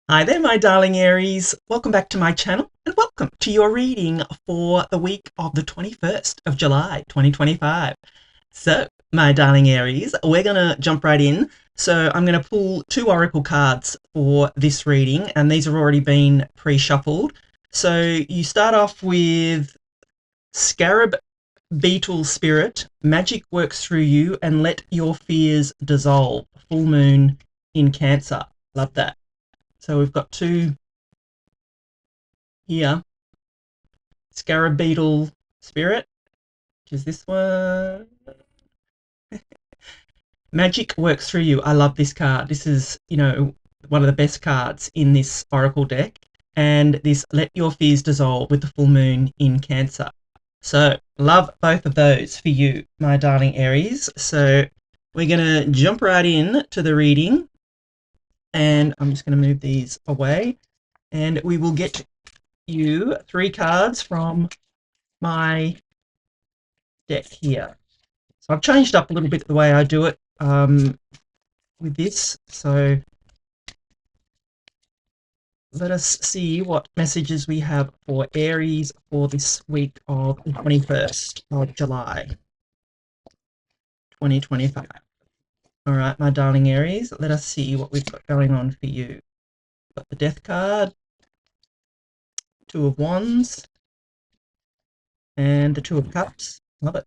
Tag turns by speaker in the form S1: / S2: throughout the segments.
S1: Hi there, my darling Aries. Welcome back to my channel and welcome to your reading for the week of the 21st of July, 2025. So, my darling Aries, we're going to jump right in. So, I'm going to pull two oracle cards for this reading, and these have already been pre-shuffled. So, you start off with Scarab Beetle Spirit, magic works through you and let your fears dissolve. Full moon in Cancer. Love that. So we've got two here. Scarab Beetle Spirit, which is this one. Magic works through you. I love this card. This is, one of the best cards in this Oracle deck. And this Let Your Fears Dissolve with the full moon in Cancer. So, love both of those for you, my darling Aries. So, we're going to jump right in to the reading. And I'm just going to move these away. And we will get you three cards from my deck here. So I've changed up a little bit the way I do it with this. So let us see what messages we have for Aries for this week of the 21st of July, 2025. All right, my darling Aries, let us see what we've got going on for you. Got the Death card, Two of Wands, and the Two of Cups. Love it.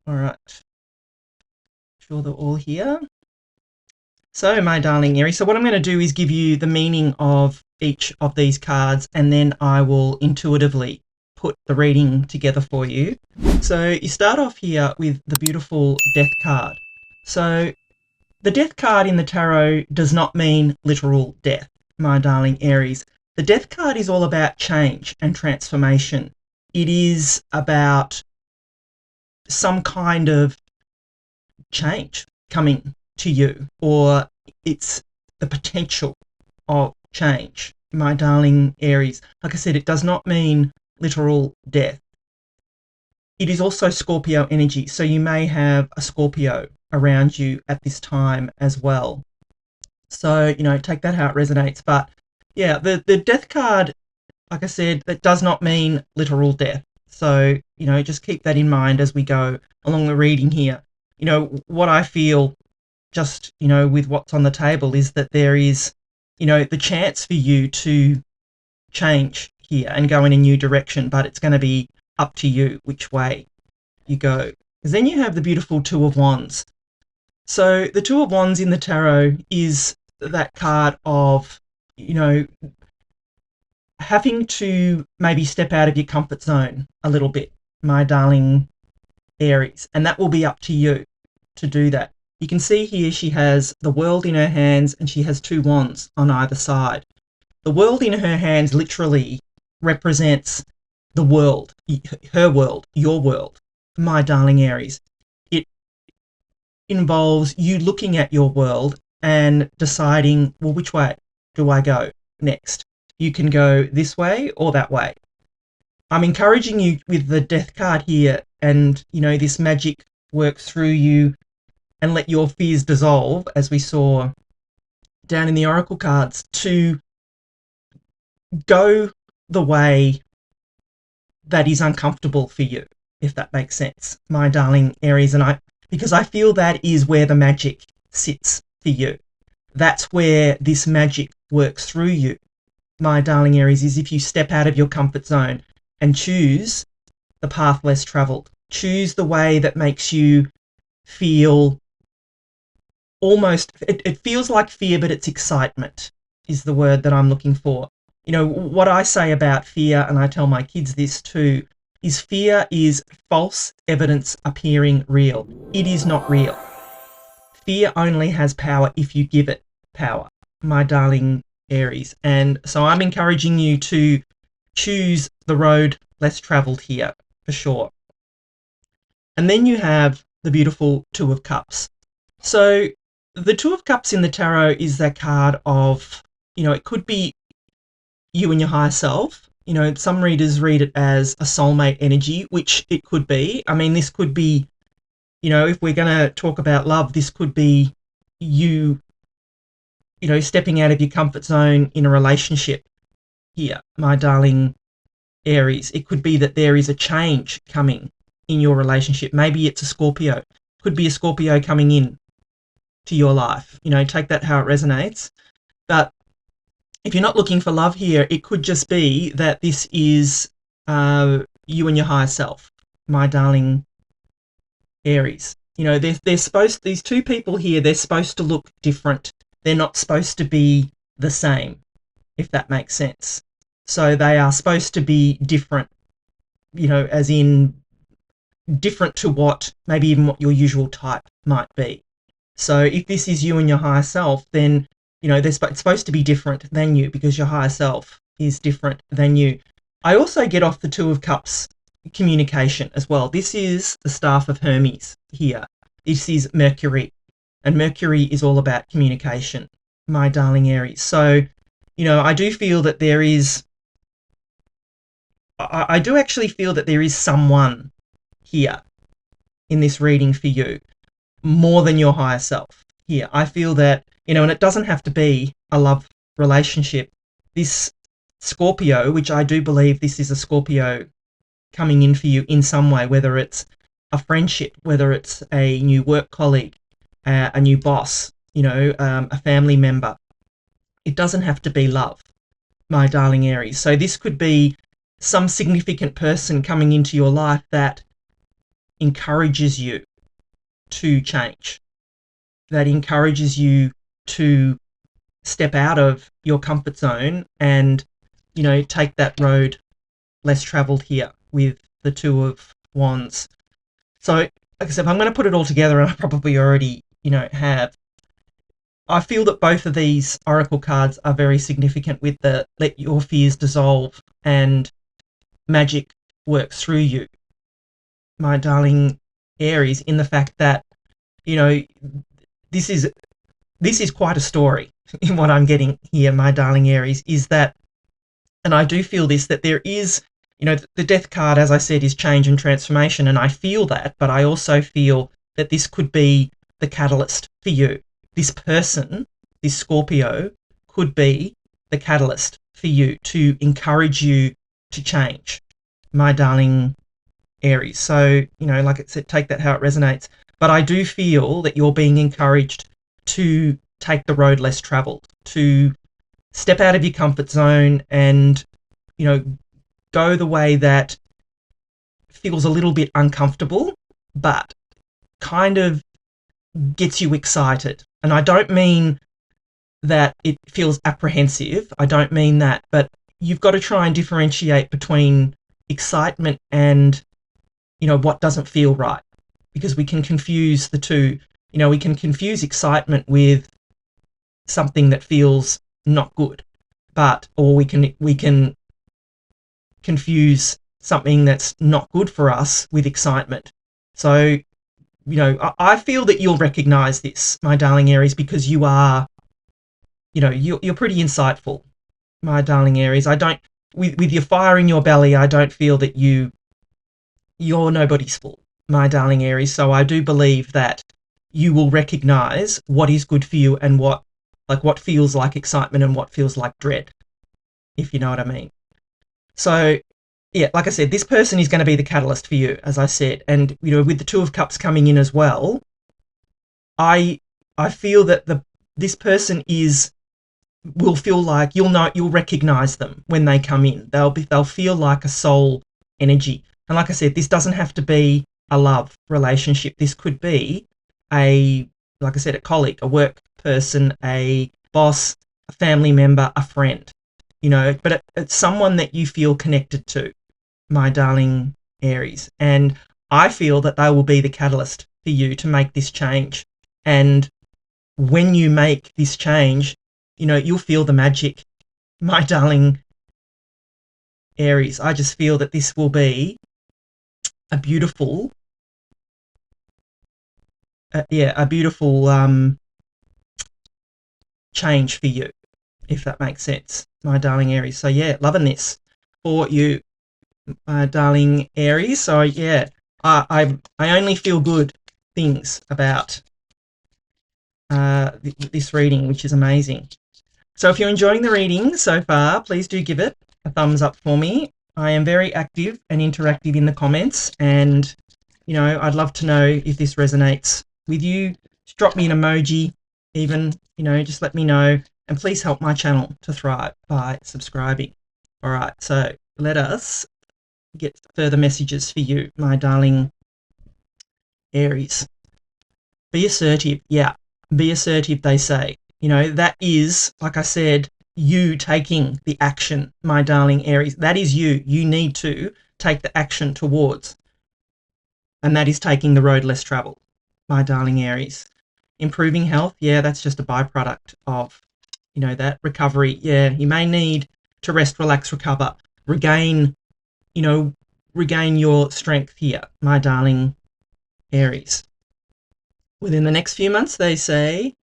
S1: All right. Sure they're all here. So, my darling Aries, so what I'm going to do is give you the meaning of each of these cards, and then I will intuitively put the reading together for you. So you start off here with the beautiful Death card. So the Death card in the tarot does not mean literal death, my darling Aries. The Death card is all about change and transformation. It is about some kind of change coming to you, or it's the potential of change, my darling Aries. Like I said, it does not mean literal death. It is also Scorpio energy, so you may have a Scorpio around you at this time as well. So, take that how it resonates. But yeah, the Death card, like I said, that does not mean literal death. So, just keep that in mind as we go along the reading here. What I feel just, with what's on the table is that there is, the chance for you to change here and go in a new direction, but it's going to be up to you which way you go. Because then you have the beautiful Two of Wands. So the Two of Wands in the tarot is that card of, having to maybe step out of your comfort zone a little bit, my darling Aries, and that will be up to you to do that. You can see here she has the world in her hands and she has two wands on either side. The world in her hands literally represents the world, her world, your world, my darling Aries. It involves you looking at your world and deciding, well, which way do I go next? You can go this way or that way. I'm encouraging you with the Death card here, and, this magic works through you and let your fears dissolve, as we saw down in the oracle cards, to go the way that is uncomfortable for you, if that makes sense, my darling Aries. And because I feel that is where the magic sits for you. That's where this magic works through you, my darling Aries, is if you step out of your comfort zone and choose the path less traveled. Choose the way that makes you feel almost, it feels like fear, but it's excitement is the word that I'm looking for. What I say about fear, and I tell my kids this too, is fear is false evidence appearing real. It is not real. Fear only has power if you give it power, my darling Aries. And so I'm encouraging you to choose the road less traveled here, for sure. And then you have the beautiful Two of Cups. So the Two of Cups in the tarot is that card of, it could be you and your higher self. Some readers read it as a soulmate energy, which it could be. I mean, this could be, if we're going to talk about love, this could be you stepping out of your comfort zone in a relationship here, my darling Aries. It could be that there is a change coming in your relationship. Maybe it's a Scorpio. Could be a Scorpio coming in to your life. Take that how it resonates. But if you're not looking for love here, it could just be that this is you and your higher self, my darling Aries. These two people here, they're supposed to look different. They're not supposed to be the same, if that makes sense. So they are supposed to be different, as in different to maybe even what your usual type might be. So if this is you and your higher self, then, it's supposed to be different than you because your higher self is different than you. I also get off the Two of Cups communication as well. This is the staff of Hermes here. This is Mercury, and Mercury is all about communication, my darling Aries. So, I do feel that there is, I do actually feel that there is someone here in this reading for you more than your higher self here. I feel that, and it doesn't have to be a love relationship. This Scorpio, which I do believe this is a Scorpio coming in for you in some way, whether it's a friendship, whether it's a new work colleague, a new boss, a family member. It doesn't have to be love, my darling Aries. So this could be some significant person coming into your life that encourages you to change, that encourages you to step out of your comfort zone and, take that road less traveled here with the Two of Wands. So, like I said, I'm going to put it all together, and I probably already, have. I feel that both of these oracle cards are very significant with the let your fears dissolve and magic works through you, my darling Aries, in the fact that, this is quite a story in what I'm getting here, my darling Aries, is that, and I do feel this, that there is, the death card, as I said, is change and transformation, and I feel that, but I also feel that this could be the catalyst for you. This person, this Scorpio, could be the catalyst for you to encourage you to change, my darling Aries. So, like I said, take that how it resonates. But I do feel that you're being encouraged to take the road less traveled, to step out of your comfort zone and, go the way that feels a little bit uncomfortable, but kind of gets you excited. And I don't mean that it feels apprehensive. I don't mean that, but you've got to try and differentiate between excitement and, what doesn't feel right, because we can confuse the two. We can confuse excitement with something that feels not good, or we can confuse something that's not good for us with excitement. So, I feel that you'll recognize this, my darling Aries, because you are, you're pretty insightful, my darling Aries. I don't, with your fire in your belly, I don't feel that you're nobody's fool, my darling Aries. So I do believe that you will recognize what is good for you and what feels like excitement and what feels like dread, if you know what I mean. So, yeah, like I said, this person is going to be the catalyst for you, as I said. And, with the Two of Cups coming in as well, I feel that this person will feel like you'll recognize them when they come in. They'll feel like a soul energy. And like I said, this doesn't have to be a love relationship. This could be like I said, a colleague, a work person, a boss, a family member, a friend, but it's someone that you feel connected to, my darling Aries. And I feel that they will be the catalyst for you to make this change. And when you make this change, you'll feel the magic, my darling Aries. I just feel that this will be a beautiful, change for you, if that makes sense, my darling Aries. So yeah, loving this for you, my darling Aries. So yeah, I only feel good things about this reading, which is amazing. So if you're enjoying the reading so far, please do give it a thumbs up for me. I am very active and interactive in the comments, and I'd love to know if this resonates with you. Just drop me an emoji, even, just let me know, and please help my channel to thrive by subscribing. All right, so let us get further messages for you, my darling Aries. Be assertive. Yeah, be assertive, they say. That is, like I said, you taking the action, my darling Aries. That is you. You need to take the action towards. And that is taking the road less traveled, my darling Aries. Improving health, yeah, that's just a byproduct of, that recovery. Yeah, you may need to rest, relax, recover, regain your strength here, my darling Aries. Within the next few months, they say,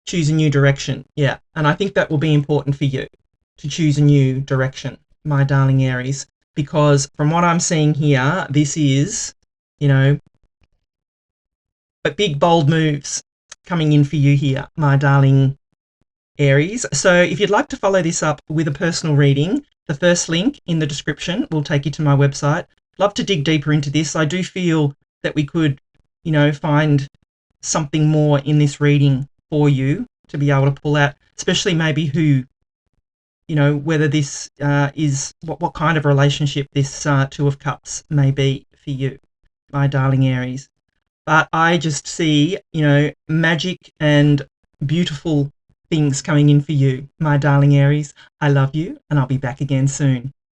S1: choose a new direction. Yeah, and I think that will be important for you to choose a new direction, my darling Aries, because from what I'm seeing here, this is, but big, bold moves coming in for you here, my darling Aries. So if you'd like to follow this up with a personal reading, the first link in the description will take you to my website. Love to dig deeper into this. I do feel that we could, find something more in this reading for you to be able to pull out, especially maybe who, whether this is what kind of relationship this Two of Cups may be for you, my darling Aries. But I just see, magic and beautiful things coming in for you, my darling Aries. I love you, and I'll be back again soon.